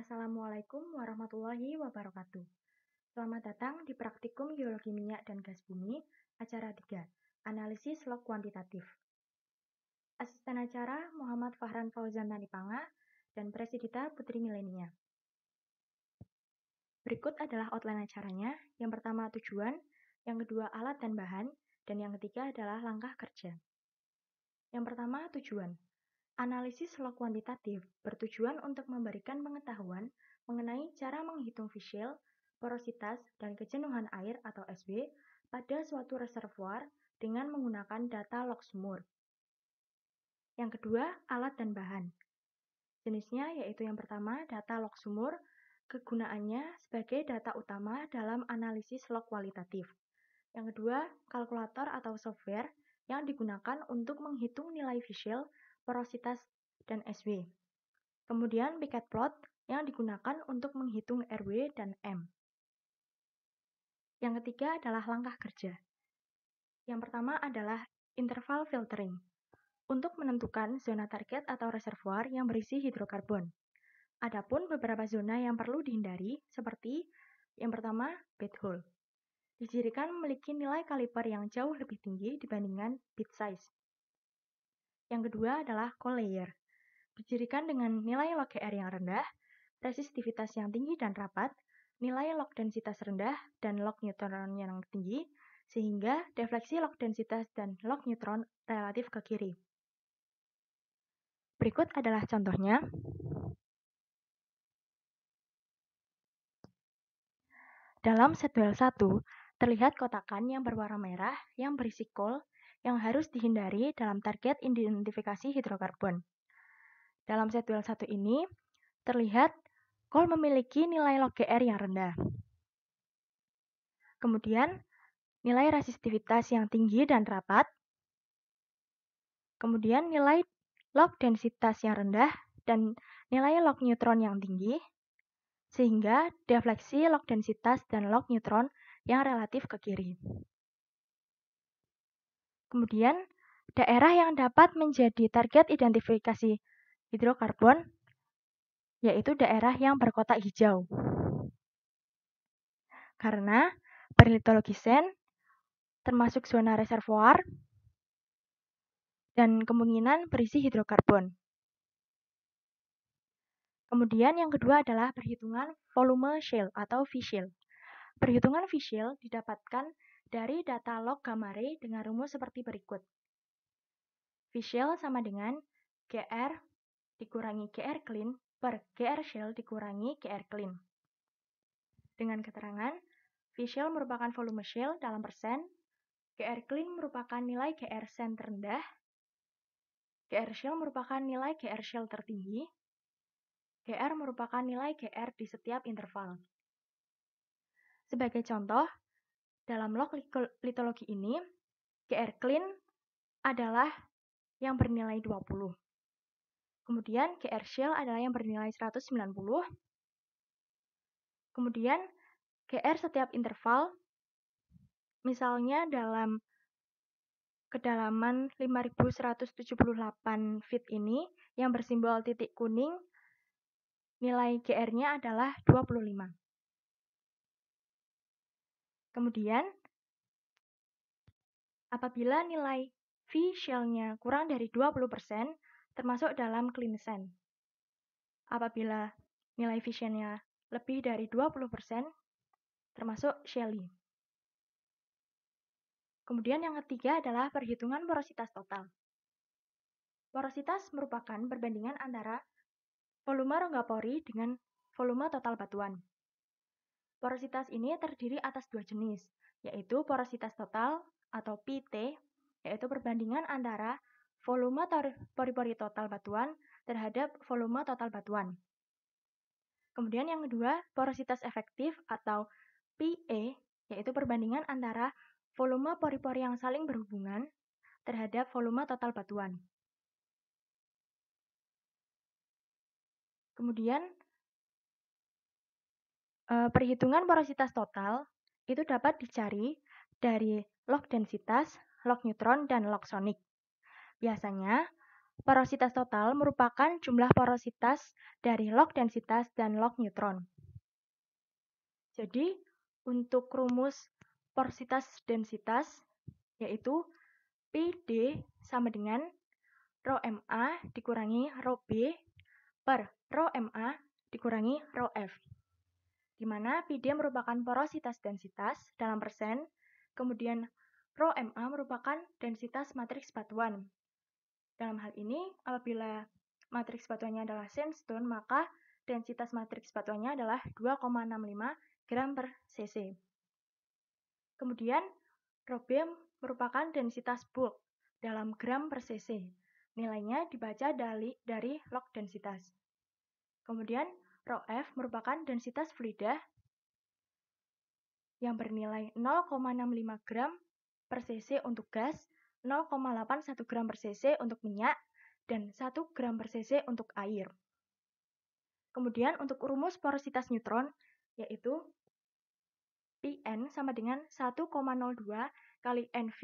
Assalamualaikum warahmatullahi wabarakatuh. Selamat datang di Praktikum Geologi Minyak dan Gas Bumi, acara 3, Analisis Log Kuantitatif. Asisten acara Muhammad Fahran Fauzan Tanipanga dan Presidita Putri Milenia. Berikut adalah outline acaranya. Yang pertama tujuan, yang kedua alat dan bahan, dan yang ketiga adalah langkah kerja. Yang pertama tujuan. Analisis log kuantitatif bertujuan untuk memberikan pengetahuan mengenai cara menghitung fisil, porositas, dan kejenuhan air atau SW pada suatu reservoir dengan menggunakan data log sumur. Yang kedua, alat dan bahan. Jenisnya yaitu yang pertama, data log sumur, kegunaannya sebagai data utama dalam analisis log kualitatif. Yang kedua, kalkulator atau software yang digunakan untuk menghitung nilai fisil, porositas, dan SW. Kemudian picket plot yang digunakan untuk menghitung RW dan M. Yang ketiga adalah langkah kerja. Yang pertama adalah interval filtering, untuk menentukan zona target atau reservoir yang berisi hidrokarbon. Adapun beberapa zona yang perlu dihindari, seperti yang pertama, bed hole. Dijadikan memiliki nilai kaliper yang jauh lebih tinggi dibandingkan bit size. Yang kedua adalah coal layer. Dijadikan dengan nilai log GR yang rendah, resistivitas yang tinggi dan rapat, nilai log densitas rendah, dan log neutron yang tinggi, sehingga defleksi log densitas dan log neutron relatif ke kiri. Berikut adalah contohnya. Dalam set-well 1, terlihat kotakan yang berwarna merah yang berisi coal yang harus dihindari dalam target identifikasi hidrokarbon. Dalam set-well 1 ini, terlihat coal memiliki nilai log GR yang rendah. Kemudian, nilai resistivitas yang tinggi dan rapat. Kemudian, nilai log densitas yang rendah dan nilai log neutron yang tinggi, sehingga defleksi log densitas dan log neutron yang relatif ke kiri. Kemudian, daerah yang dapat menjadi target identifikasi hidrokarbon yaitu daerah yang berkotak hijau. Karena berlitologi sen termasuk zona reservoir dan kemungkinan berisi hidrokarbon. Kemudian yang kedua adalah perhitungan volume shale atau V-shale. Perhitungan V-shale didapatkan dari data log gamma ray dengan rumus seperti berikut. V-shale sama dengan GR dikurangi GR clean per GR shale dikurangi GR clean. Dengan keterangan, V-shale merupakan volume shale dalam persen, GR clean merupakan nilai GR sen terendah, GR shale merupakan nilai GR shale tertinggi, GR merupakan nilai GR di setiap interval. Sebagai contoh, dalam log litologi ini, GR clean adalah yang bernilai 20. Kemudian GR shale adalah yang bernilai 190. Kemudian GR setiap interval, misalnya dalam kedalaman 5178 feet ini, yang bersimbol titik kuning, nilai GR-nya adalah 25. Kemudian, apabila nilai V-shale-nya kurang dari 20%, termasuk dalam clean sand. Apabila nilai V-shale-nya lebih dari 20%, termasuk shaley. Kemudian yang ketiga adalah perhitungan porositas total. Porositas merupakan perbandingan antara volume rongga pori dengan volume total batuan. Porositas ini terdiri atas dua jenis, yaitu porositas total atau PT, yaitu perbandingan antara volume pori-pori total batuan terhadap volume total batuan. Kemudian yang kedua, porositas efektif atau PE, yaitu perbandingan antara volume pori-pori yang saling berhubungan terhadap volume total batuan. Kemudian, perhitungan porositas total itu dapat dicari dari log densitas, log neutron, dan log sonic. Biasanya, Porositas total merupakan jumlah porositas dari log densitas dan log neutron. Jadi, untuk rumus porositas densitas, yaitu PD sama dengan rho MA dikurangi rho B per rho MA dikurangi rho F, di mana PD merupakan porositas densitas dalam persen, kemudian rho MA merupakan densitas matriks batuan. Dalam hal ini, apabila matriks batuannya adalah sandstone, maka densitas matriks batuannya adalah 2,65 gram per cc. Kemudian, rho B merupakan densitas bulk dalam gram per cc. Nilainya dibaca dari log densitas. Kemudian, rho F merupakan densitas fluida yang bernilai 0,65 gram per cc untuk gas, 0,81 gram per cc untuk minyak, dan 1 gram per cc untuk air. Kemudian untuk rumus porositas neutron, yaitu Pn sama dengan 1,02 kali NV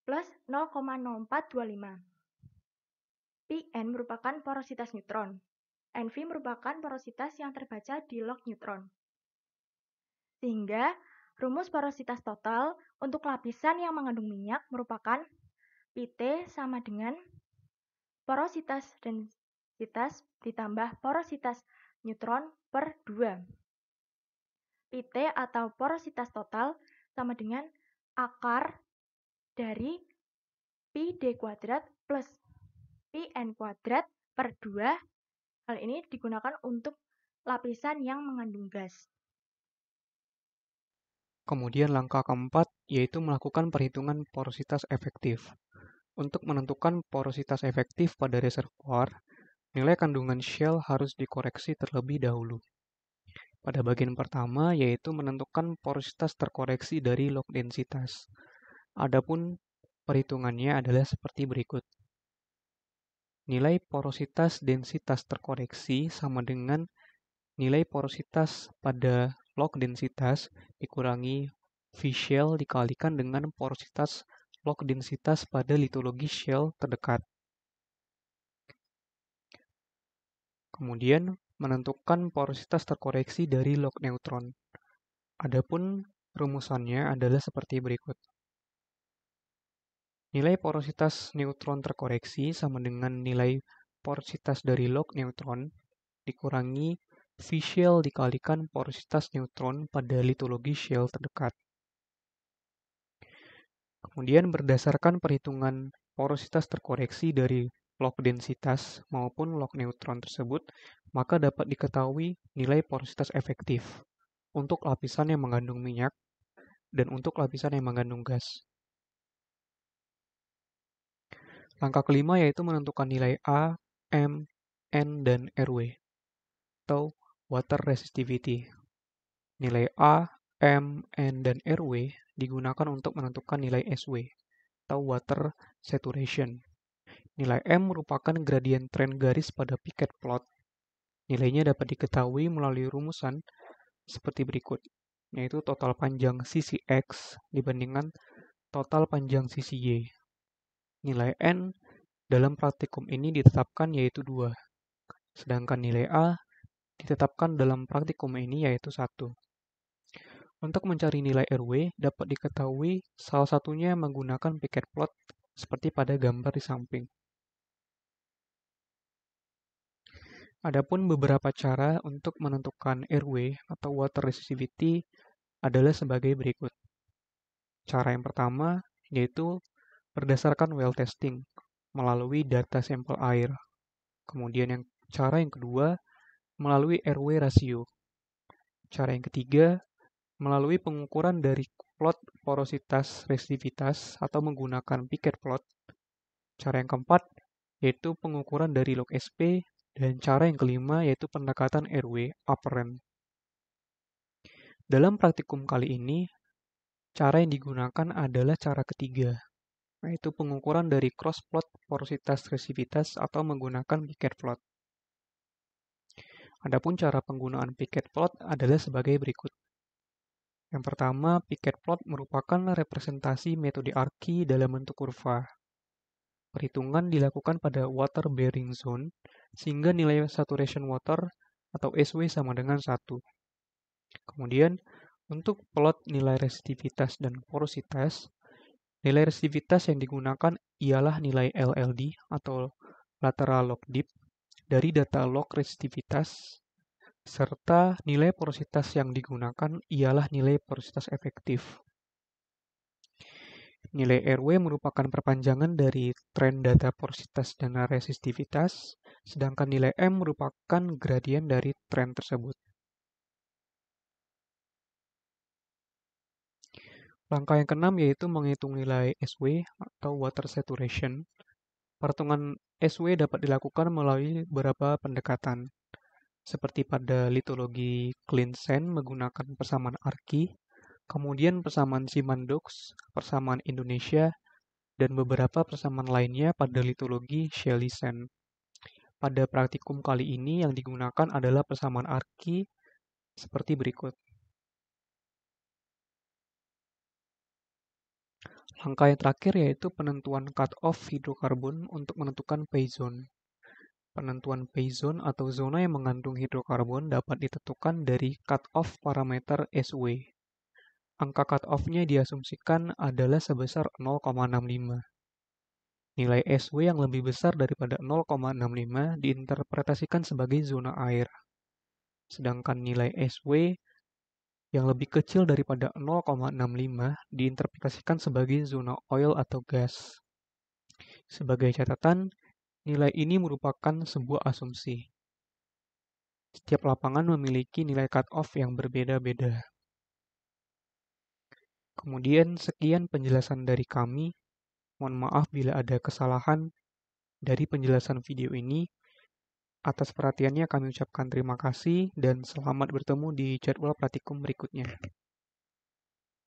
plus 0,0425. Pn merupakan porositas neutron. NV merupakan porositas yang terbaca di log neutron. Sehingga rumus porositas total untuk lapisan yang mengandung minyak merupakan Pt sama dengan porositas densitas ditambah porositas neutron per 2. Pt atau porositas total sama dengan akar dari Pi D kuadrat plus Pn kuadrat per 2. Hal ini digunakan untuk lapisan yang mengandung gas. Kemudian langkah keempat yaitu melakukan perhitungan porositas efektif. Untuk menentukan porositas efektif pada reservoir, nilai kandungan shell harus dikoreksi terlebih dahulu. Pada bagian pertama yaitu menentukan porositas terkoreksi dari log densitas. Adapun perhitungannya adalah seperti berikut. Nilai porositas densitas terkoreksi sama dengan nilai porositas pada log densitas dikurangi V shell dikalikan dengan porositas log densitas pada litologi shell terdekat. Kemudian menentukan porositas terkoreksi dari log neutron. Adapun rumusannya adalah seperti berikut. Nilai porositas neutron terkoreksi sama dengan nilai porositas dari log neutron dikurangi V shell dikalikan porositas neutron pada litologi shell terdekat. Kemudian berdasarkan perhitungan porositas terkoreksi dari log densitas maupun log neutron tersebut, maka dapat diketahui nilai porositas efektif untuk lapisan yang mengandung minyak dan untuk lapisan yang mengandung gas. Langkah kelima yaitu menentukan nilai A, M, N, dan RW atau water resistivity. Nilai A, M, N, dan RW digunakan untuk menentukan nilai SW atau water saturation. Nilai M merupakan gradien tren garis pada Piquet plot. Nilainya dapat diketahui melalui rumusan seperti berikut, yaitu total panjang sisi X dibandingkan total panjang sisi Y. Nilai N dalam praktikum ini ditetapkan yaitu 2, sedangkan nilai A ditetapkan dalam praktikum ini yaitu 1. Untuk mencari nilai RW dapat diketahui salah satunya menggunakan Piquet plot seperti pada gambar di samping. Adapun beberapa cara untuk menentukan RW atau water resistivity adalah sebagai berikut. Cara yang pertama yaitu berdasarkan well testing melalui data sampel air. Kemudian cara yang kedua melalui RW rasio. Cara yang ketiga melalui pengukuran dari plot porositas resistivitas atau menggunakan Piquet plot. Cara yang keempat yaitu pengukuran dari log SP, dan cara yang kelima yaitu pendekatan RW apparent. Dalam praktikum kali ini, cara yang digunakan adalah cara ketiga, yaitu pengukuran dari cross plot porositas resistivitas atau menggunakan Piquet plot. Adapun cara penggunaan Piquet plot adalah sebagai berikut. Yang pertama, Piquet plot merupakan representasi metode Archi dalam bentuk kurva. Perhitungan dilakukan pada water bearing zone, sehingga nilai saturation water atau SW sama dengan 1. Kemudian, untuk plot nilai resistivitas dan porositas, nilai resistivitas yang digunakan ialah nilai LLD atau lateral log dip dari data log resistivitas, serta nilai porositas yang digunakan ialah nilai porositas efektif. Nilai RW merupakan perpanjangan dari tren data porositas dan resistivitas, sedangkan nilai M merupakan gradien dari tren tersebut. Langkah yang keenam yaitu menghitung nilai SW atau water saturation. Perhitungan SW dapat dilakukan melalui beberapa pendekatan, seperti pada litologi Clean-Sand menggunakan persamaan Archi, kemudian persamaan Simon-Dux, persamaan Indonesia, dan beberapa persamaan lainnya pada litologi Shelly-Sand. Pada praktikum kali ini yang digunakan adalah persamaan Archi seperti berikut. Langkah yang terakhir yaitu penentuan cut-off hidrokarbon untuk menentukan pay zone. Penentuan pay zone atau zona yang mengandung hidrokarbon dapat ditentukan dari cut-off parameter SW. Angka cut-off-nya diasumsikan adalah sebesar 0,65. Nilai SW yang lebih besar daripada 0,65 diinterpretasikan sebagai zona air. Sedangkan nilai SW yang lebih kecil daripada 0,65 diinterpretasikan sebagai zona oil atau gas. Sebagai catatan, nilai ini merupakan sebuah asumsi. Setiap lapangan memiliki nilai cut-off yang berbeda-beda. Kemudian, sekian penjelasan dari kami. Mohon maaf bila ada kesalahan dari penjelasan video ini. Atas perhatiannya kami ucapkan terima kasih dan selamat bertemu di jadwal praktikum berikutnya.